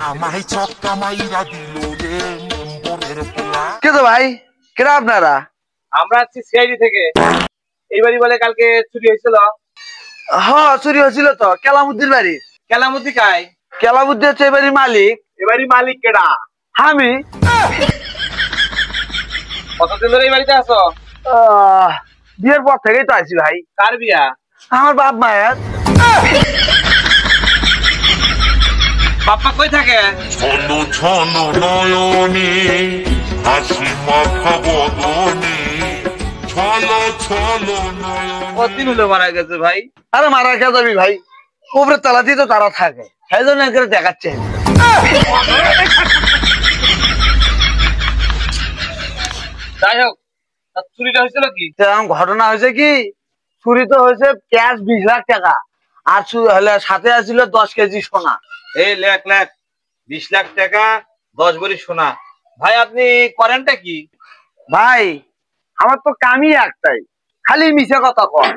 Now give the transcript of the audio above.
আমায় ছক্কা মাইরা দিল রে মেম্বরের পোলা। কে তো ভাই, কেরা আপনারা? আমরা আছি সিআইডি থেকে। এইবারই বলে কালকে চুরি হয়েছিল। হ্যাঁ চুরি হয়েছিল তো, কেলামুদ্দিন বাড়ি। কেলামতি কাই? কেলামুদ্দিন হচ্ছে এবারই মালিক। এবারই মালিক কেডা? আমি। কতদিন ধরে এই বাড়িতে আছো? বিয়ের পর থেকেই তো আছি ভাই। কার বিয়া? আমার বাপ মায়ের। বাপ্পা কই থাকে? ছলো ছলো নয়নে হাসি মাখা বদনে ছলো ছলো নয়নে। কতদিন হলো মারা গেছে ভাই? আরে মারা খেয়ে যাবি ভাই, উপরে তালাতেই তো তারা থাকে, সেই জন্য এখানে দেখাচ্ছে। যাই হোক, চুরিটা হয়েছিল কি? এরকম ঘটনা হয়েছে কি, চুরি তো হয়েছে ক্যাশ 20 লাখ টাকা, আর সাথে আছিল 10 কেজি সোনা। এই লেখ 20 লাখ টাকা 10 ভরি সোনা। ভাই আপনি করেনটা কি? ভাই আমার তো কামই একটাই, খালি মিছে কথা কয়।